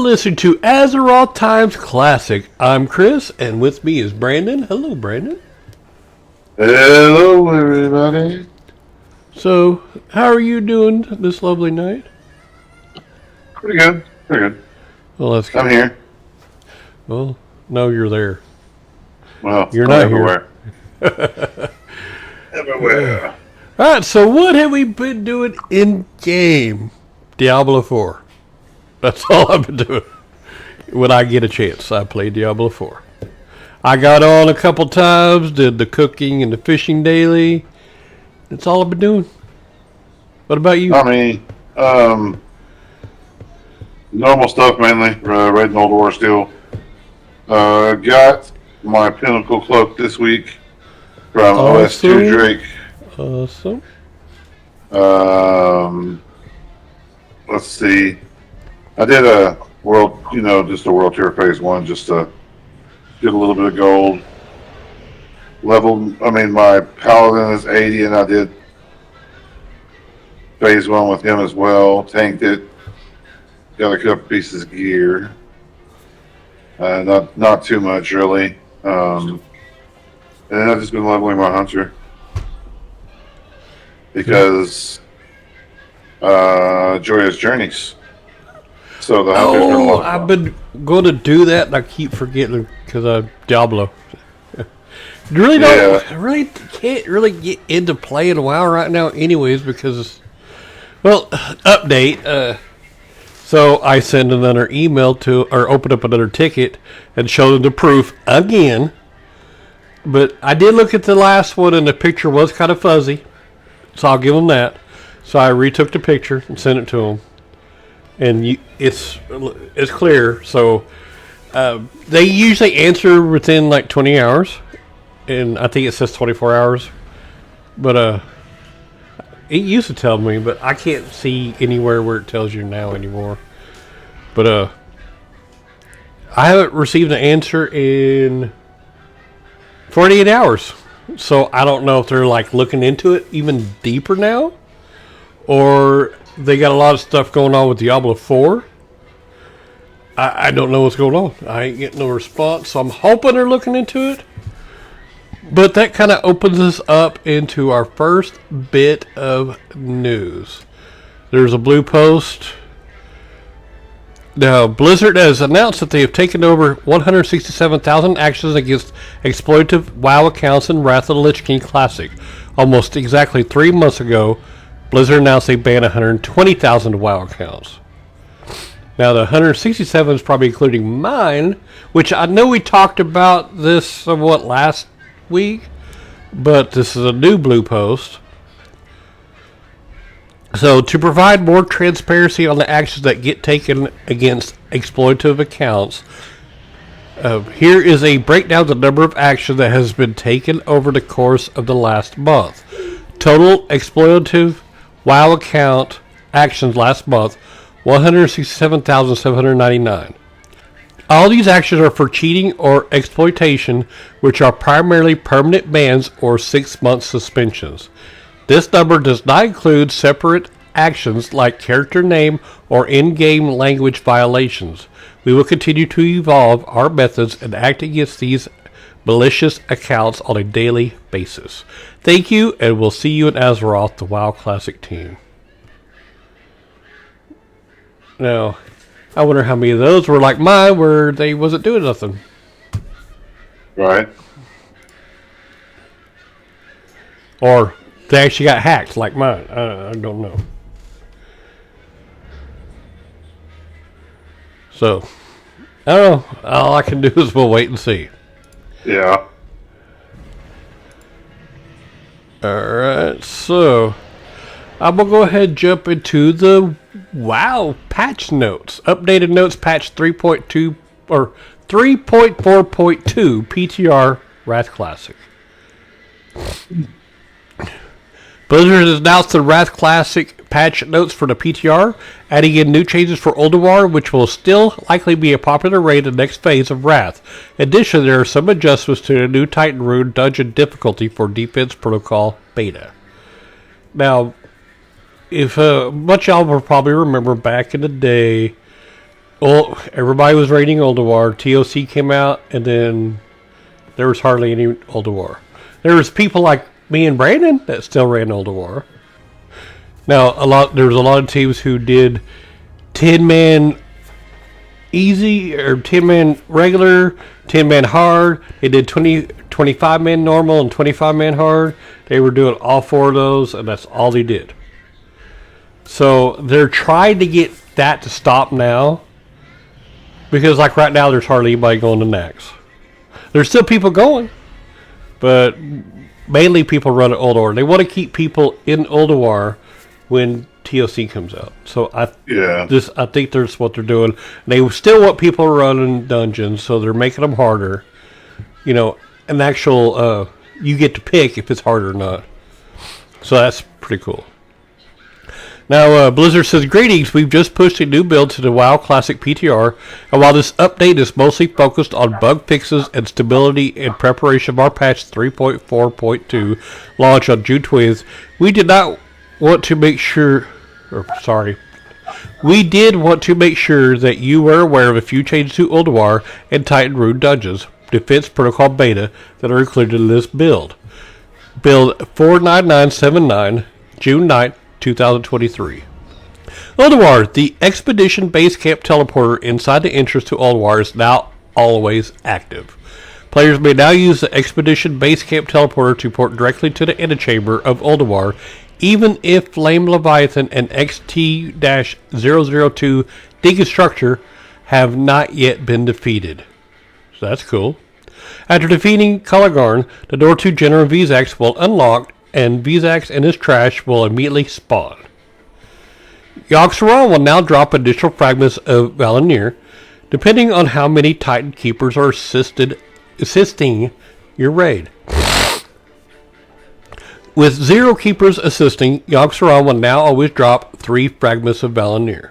listening to Azeroth Times Classic. I'm Chris, and with me is Brandon. Hello, Brandon. Hello, everybody. So, how are you doing this lovely night? Pretty good. Pretty good. Well, that's good. I'm here. Well, no, you're there. Well, You're I'm not everywhere. here. Everywhere. All right, so what have we been doing in game? Diablo 4. That's all I've been doing. When I get a chance, I play Diablo 4. I got on a couple times, did the cooking and the fishing daily. That's all I've been doing. What about you? I mean, normal stuff mainly. Raiding Old War still. Got my Pinnacle Cloak this week from OS2 Drake. Awesome. Let's see. I did a world, just a World Tour Phase 1 just to get a little bit of gold. My Paladin is 80 and I did Phase 1 with him as well. Tanked it. Got a couple pieces of gear. Not too much really. And then I've just been leveling my Hunter. Because Joyous Journeys. So the Hunter's I've been going to do that and I keep forgetting because of Diablo. Really can't really get into playing WoW right now anyways because, update. So I send another email or open up another ticket and show them the proof again. But I did look at the last one and the picture was kind of fuzzy. So I'll give them that. So I retook the picture and sent it to them. And it's clear. So they usually answer within like 20 hours. And I think it says 24 hours. But it used to tell me, but I can't see anywhere where it tells you now anymore. But I haven't received an answer in 48 hours. So I don't know if they're like looking into it even deeper now. Or they got a lot of stuff going on with Diablo 4. I don't know what's going on. I ain't getting no response. So I'm hoping they're looking into it. But that kind of opens us up into our first bit of news. There's a blue post. Now, Blizzard has announced that they have taken over 167,000 actions against exploitative WoW accounts in Wrath of the Lich King Classic. Almost exactly 3 months ago, Blizzard announced they banned 120,000 WoW accounts. Now, the 167 is probably including mine, which I know we talked about this somewhat last week, but this is a new blue post. So, to provide more transparency on the actions that get taken against exploitative accounts, here is a breakdown of the number of actions that has been taken over the course of the last month. Total exploitative WoW account actions last month, 167,799. All these actions are for cheating or exploitation, which are primarily permanent bans or 6-month suspensions. This number does not include separate actions like character name or in-game language violations. We will continue to evolve our methods and act against these malicious accounts on a daily basis. Thank you, and we'll see you in Azeroth, the WoW Classic team. Now, I wonder how many of those were like mine, where they wasn't doing nothing. Right. Or they actually got hacked, like mine. I don't know. So, I don't know. All I can do is we'll wait and see. Yeah. Alright, so I'm going to go ahead and jump into the WoW patch notes. Updated notes patch 3.2 or 3.4.2 PTR Wrath Classic. Blizzard has announced the Wrath Classic patch notes for the PTR, adding in new changes for Ulduar, which will still likely be a popular raid in the next phase of Wrath. Additionally, there are some adjustments to the new Titan Rune dungeon difficulty for Defense Protocol Beta. Now, if much y'all will probably remember back in the day, Well, everybody was raiding Ulduar. TOC came out, and then there was hardly any Ulduar. There was people like me and Brandon that still ran Ulduar. Now, there was a lot of teams who did 10-man easy, or 10-man regular, 10-man hard. They did 25-man normal and 25-man hard. They were doing all 4 of those, and that's all they did. So they're trying to get that to stop now. Because like right now, there's hardly anybody going to Nax. There's still people going. But mainly people run at Ulduar. They want to keep people in Ulduar when TOC comes out. So I think that's what they're doing. They still want people running dungeons, so they're making them harder. You know, an actual, you get to pick if it's hard or not. So that's pretty cool. Now, Blizzard says, greetings, we've just pushed a new build to the WoW Classic PTR, and while this update is mostly focused on bug fixes and stability in preparation of our patch 3.4.2 launch on June 20th, we did want to make sure that you were aware of a few changes to Ulduar and Titan Rune Dungeons Defense Protocol Beta that are included in this build. Build 49979, June 9th, 2023. Ulduar, the Expedition Base Camp Teleporter inside the entrance to Ulduar is now always active. Players may now use the Expedition Base Camp Teleporter to port directly to the antechamber of Ulduar, even if Flame Leviathan and XT-002 Deconstructor have not yet been defeated. So that's cool. After defeating Kalagarn, the door to General Vizax will unlock, and Vizax and his trash will immediately spawn. Yogg-Saron will now drop additional fragments of Valinir, depending on how many Titan Keepers are assisting your raid. With 0 Keepers assisting, Yogg-Saron will now always drop 3 fragments of Valinir.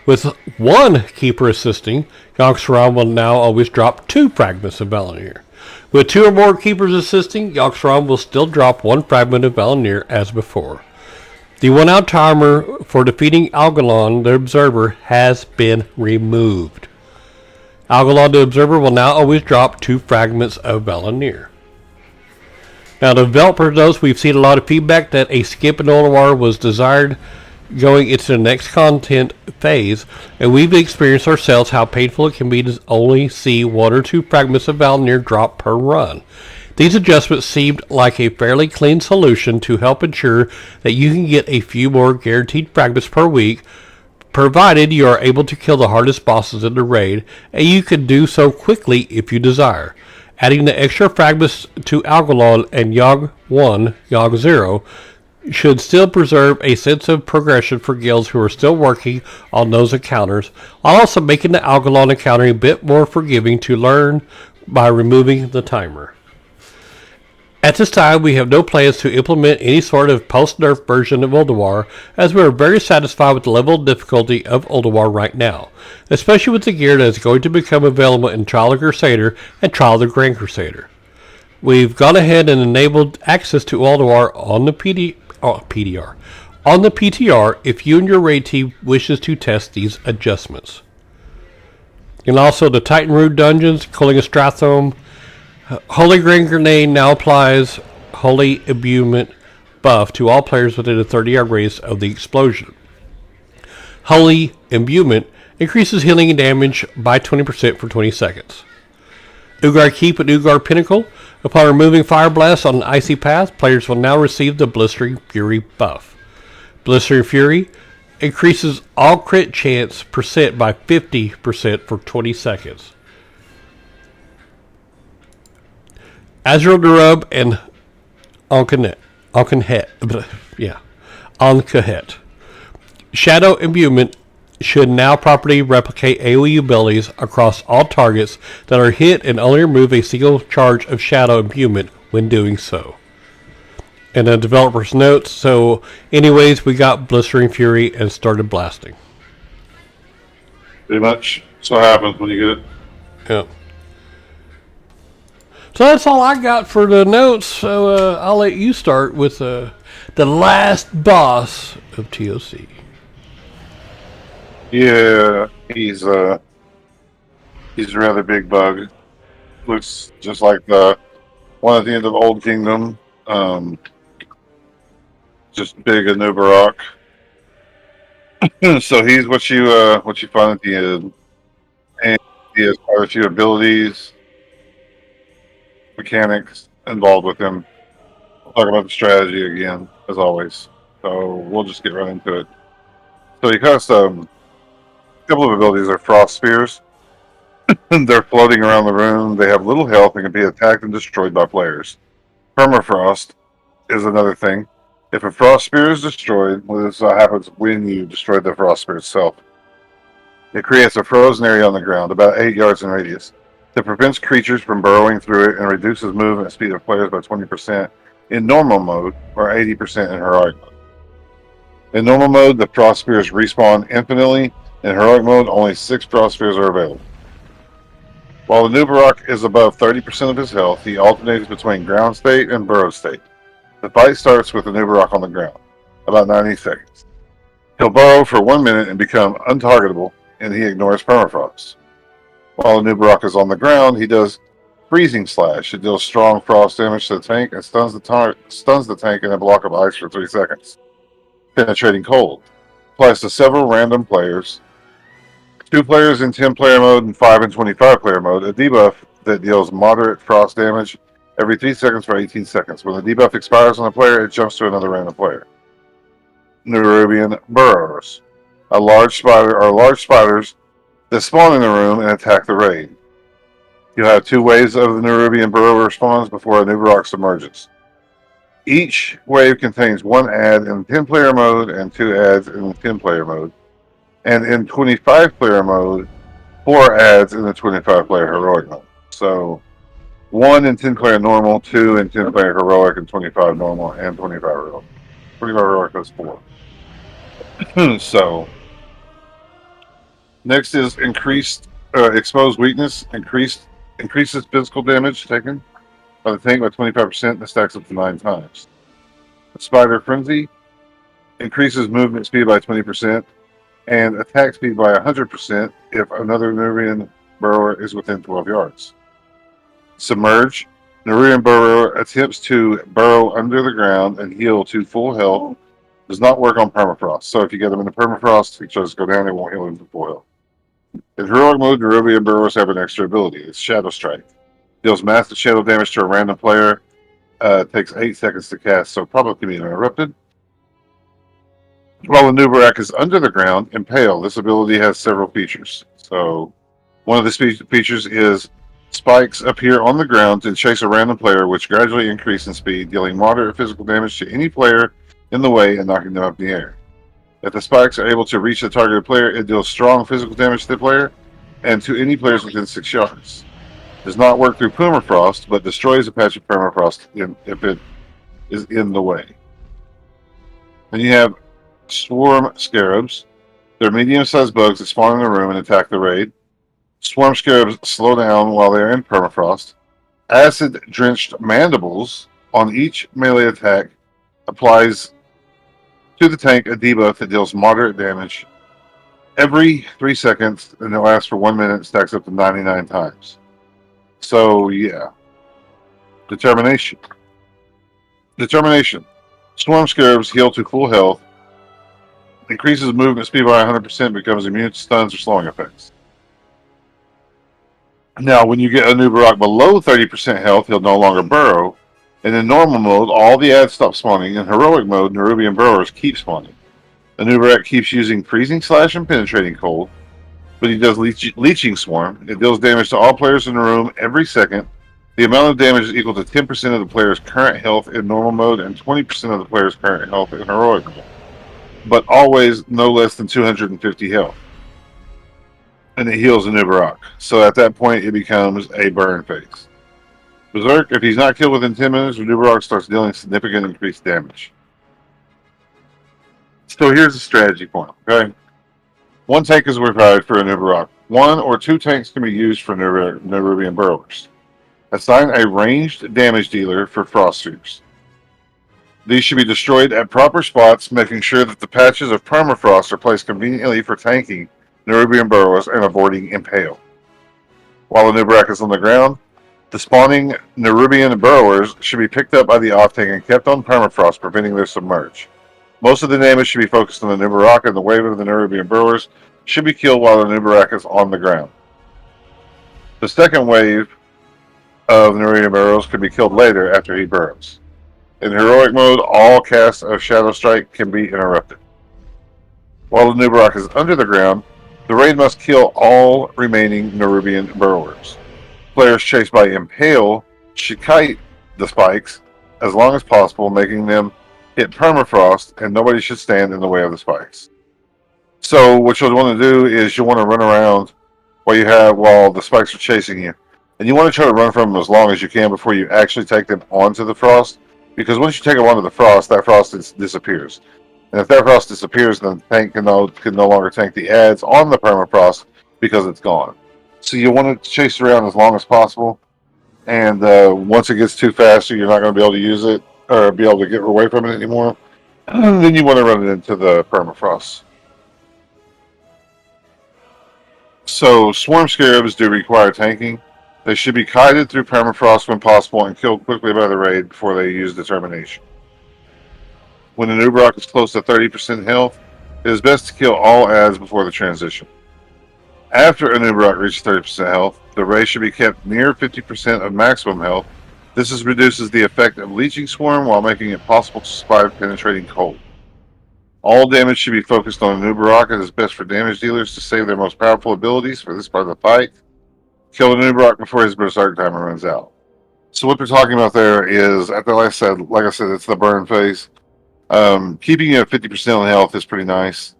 With 1 Keeper assisting, Yogg-Saron will now always drop 2 fragments of Valinir. With 2 or more Keepers assisting, Yogg-Saron will still drop 1 fragment of Valinir as before. The 1-hour timer for defeating Algalon the Observer has been removed. Algalon the Observer will now always drop 2 fragments of Valinir. Now, the developer knows we've seen a lot of feedback that a skip in Ulduar was desired going into the next content phase, and we've experienced ourselves how painful it can be to only see 1 or 2 fragments of Valinir drop per run. These adjustments seemed like a fairly clean solution to help ensure that you can get a few more guaranteed fragments per week, provided you are able to kill the hardest bosses in the raid, and you can do so quickly if you desire. Adding the extra fragments to Algalon and Yogg 1, Yogg 0, should still preserve a sense of progression for guilds who are still working on those encounters, while also making the Algalon encounter a bit more forgiving to learn by removing the timer. At this time, we have no plans to implement any sort of post-nerf version of Ulduar, as we are very satisfied with the level of difficulty of Ulduar right now, especially with the gear that is going to become available in Trial of the Crusader and Trial of the Grand Crusader. We've gone ahead and enabled access to Ulduar on the PTR if you and your raid team wishes to test these adjustments. And also the Titan Rune Dungeons, Culling a Strathome, Holy Grand Grenade now applies Holy Imbuement buff to all players within a 30-yard radius of the explosion. Holy Imbuement increases healing and damage by 20% for 20 seconds. Ugar Keep and Ugar Pinnacle. Upon removing Fire Blast on an icy path, players will now receive the Blistering Fury buff. Blistering Fury increases all crit chance percent by 50% for 20 seconds. Azrael Darub and Ankhet. Shadow Imbuement should now properly replicate AoE abilities across all targets that are hit and only remove a single charge of Shadow Imbuement when doing so. And the developer's notes, so anyways, we got Blistering Fury and started blasting. Pretty much. That's what happens when you get it. Yeah. So that's all I got for the notes, so I'll let you start with the last boss of TOC. Yeah, He's a rather big bug. Looks just like the one at the end of Old Kingdom. Just big Anub'arak. So he's what you find at the end, and he has quite a few abilities, mechanics involved with him. We'll talk about the strategy again, as always. So we'll just get right into it. So he has a couple of abilities are frost spears. They're floating around the room. They have little health and can be attacked and destroyed by players. Permafrost is another thing. If a frost spear is destroyed, well, this happens when you destroy the frost spear itself. It creates a frozen area on the ground, about 8 yards in radius, that prevents creatures from burrowing through it and reduces movement speed of players by 20% in normal mode or 80% in heroic mode. In normal mode, the frost spears respawn infinitely. In heroic mode, only 6 frost spears are available. While Anub'arak is above 30% of his health, he alternates between ground state and burrow state. The fight starts with Anub'arak on the ground, about 90 seconds. He'll burrow for 1 minute and become untargetable, and he ignores permafrost. While Anub'arak is on the ground, he does Freezing Slash. It deals strong frost damage to the tank and stuns the tank in a block of ice for 3 seconds. Penetrating Cold applies to several random players. 2 players in 10-player mode and 5 in 25-player mode. A debuff that deals moderate frost damage every 3 seconds for 18 seconds. When the debuff expires on a player, it jumps to another random player. Nerubian Burrows are large spiders that spawn in the room and attack the raid. You'll have 2 waves of the Nerubian Burrower spawns before Anub'arak submerges. Each wave contains 1 ad in 10-player mode and 2 ads in 10-player mode. And in 25-player mode, 4 ads in the 25-player heroic mode. So 1 in 10-player normal, 2 in 10-player heroic, and 25 normal and 25 heroic. 25 heroic is 4. So next is increased exposed weakness. Increases physical damage taken by the tank by 25%. And stacks up to 9 times. Spider Frenzy increases movement speed by 20%. And attack speed by 100% if another Nerubian burrower is within 12 yards. Submerge. Nerubian burrower attempts to burrow under the ground and heal to full health. Does not work on permafrost. So if you get them into permafrost, he tries to go down, it won't heal him to full health. In heroic mode, Nerubian burrowers have an extra ability. It's Shadow Strike. Deals massive shadow damage to a random player. Takes 8 seconds to cast, so probably can be interrupted. While Anub'arak is under the ground, Impale. This ability has several features. So, one of the features is spikes appear on the ground and chase a random player, which gradually increase in speed, dealing moderate physical damage to any player in the way and knocking them up in the air. If the spikes are able to reach the targeted player, it deals strong physical damage to the player and to any players within 6 yards. Does not work through permafrost, but destroys a patch of permafrost if it is in the way. Then you have Swarm Scarabs. They're medium-sized bugs that spawn in the room and attack the raid. Swarm Scarabs slow down while they are in permafrost. Acid-drenched mandibles on each melee attack applies to the tank a debuff that deals moderate damage every 3 seconds, and it lasts for 1 minute, stacks up to 99 times. So, yeah. Determination. Swarm Scarabs heal to full health. Increases movement speed by 100%, becomes immune to stuns or slowing effects. Now, when you get Anub'arak below 30% health, he'll no longer burrow. And in normal mode, all the ads stop spawning. In heroic mode, Nerubian burrowers keep spawning. Anub'arak keeps using Freezing Slash and Penetrating Cold, but he does Leeching Swarm. It deals damage to all players in the room every second. The amount of damage is equal to 10% of the player's current health in normal mode and 20% of the player's current health in heroic mode, but always no less than 250 health. And it heals Anub'arak. So at that point, it becomes a burn phase. Berserk, if he's not killed within 10 minutes, Anub'arak starts dealing significant increased damage. So here's the strategy point, okay? 1 tank is required for Anub'arak. 1 or 2 tanks can be used for Nerubian burrowers. Assign a ranged damage dealer for frost spheres. These should be destroyed at proper spots, making sure that the patches of permafrost are placed conveniently for tanking Nerubian burrows and avoiding impale. While Anub'arak is on the ground, the spawning Nerubian burrowers should be picked up by the off-tank and kept on permafrost, preventing their submerge. Most of the damage should be focused on the Anub'arak, and the wave of the Nerubian burrowers should be killed while the Anub'arak is on the ground. The second wave of Nerubian burrows could be killed later after he burrows. In heroic mode, all casts of Shadow Strike can be interrupted. While the Anub'arak is under the ground, the raid must kill all remaining Nerubian burrowers. Players chased by Impale should kite the spikes as long as possible, making them hit permafrost, and nobody should stand in the way of the spikes. So what you'll want to do is you'll want to run around while the spikes are chasing you. And you want to try to run from them as long as you can before you actually take them onto the frost, because once you take them onto the frost, that frost disappears. And if that frost disappears, then the tank can no longer tank the adds on the permafrost because it's gone. So you want to chase around as long as possible, and once it gets too fast, you're not going to be able to use it or be able to get away from it anymore. Then you want to run it into the permafrost. So swarm scarabs do require tanking. They should be kited through permafrost when possible and killed quickly by the raid before they use determination. When an Anub'arak is close to 30% health, it is best to kill all adds before the transition. After an Anub'arak reaches 30% health, the raid should be kept near 50% of maximum health. This reduces the effect of Leeching Swarm while making it possible to survive penetrating cold. All damage should be focused on Anub'arak. It is best for damage dealers to save their most powerful abilities for this part of the fight. Kill an Anub'arak before his berserk timer runs out. So what they're talking about there is, like I said, it's the burn phase. Keeping you at 50% on health is pretty nice.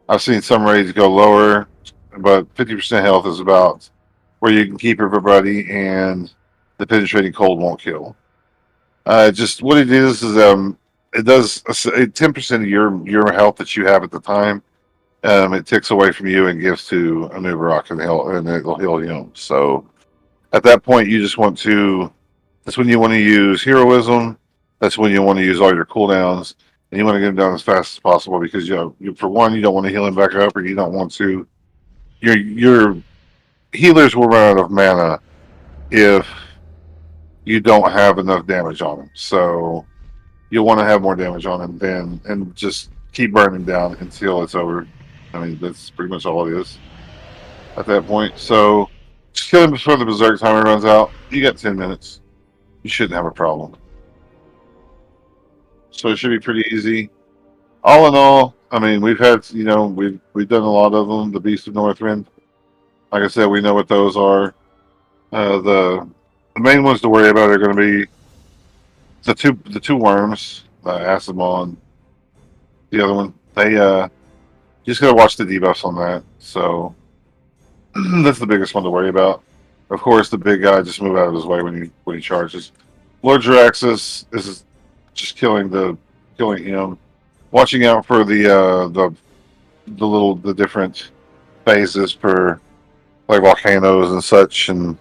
I've seen some raids go lower, but 50% health is about where you can keep everybody and the penetrating cold won't kill. Just what it is it does 10% of your health that you have at the time. It takes away from you and gives to Anub'arak and it'll heal him. So at that point, that's when you want to use heroism. That's when you want to use all your cooldowns, and you want to get him down as fast as possible because for one, you don't want to heal him back up, or you don't want to. Your healers will run out of mana if you don't have enough damage on him. So you'll want to have more damage on him and just keep burning down until it's over. I mean, that's pretty much all it is at that point. So just kill him before the berserk timer runs out. You got 10 minutes. You shouldn't have a problem. So it should be pretty easy. All in all, I mean, we've done a lot of them. The Beast of Northrend, like I said, we know what those are. The main ones to worry about are going to be the two worms, Asimon, the other one. They just got to watch the debuffs on that. So that's the biggest one to worry about. Of course, the big guy, just move out of his way when he charges. Lord Jaraxxus, this is just killing him. Watching out for the different phases for like volcanoes and such, and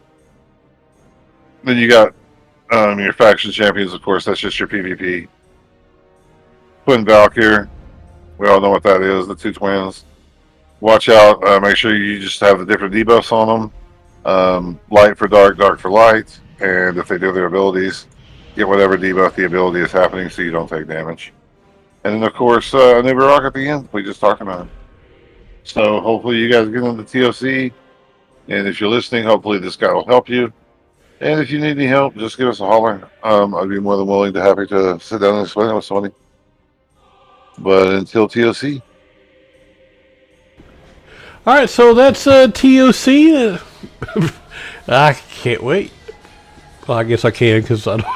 then you got your faction champions. Of course, that's just your PvP. Twin Valkyr, we all know what that is. The two twins. Watch out. Make sure you just have the different debuffs on them. Light for dark, dark for light, and if they do their abilities, get whatever debuff the ability is happening so you don't take damage. And then, of course, Anub'arak at the end. We just talked about him. So hopefully you guys get into TOC. And if you're listening, hopefully this guy will help you. And if you need any help, just give us a holler. I'd be more than willing to happy to sit down and explain it with somebody. But until TOC. All right, so that's TOC. I can't wait. Well, I guess I can because I don't.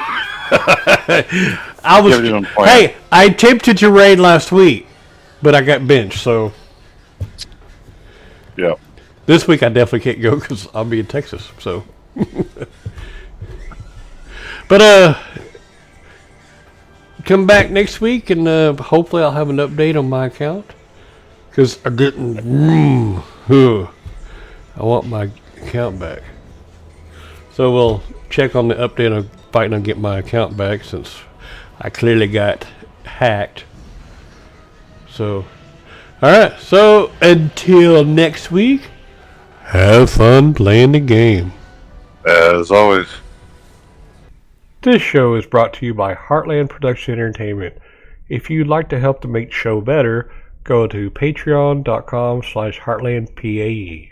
Hey, I attempted to raid last week, but I got benched. So yeah, this week I definitely can't go because I'll be in Texas. So, but come back next week and hopefully I'll have an update on my account because I didn't. I want my account back. So we'll check on the update on fighting on getting my account back since I clearly got hacked. So Alright, so until next week, have fun playing the game. As always. This show is brought to you by Heartland Production Entertainment. If you'd like to help to make the show better, go to patreon.com/heartlandpae.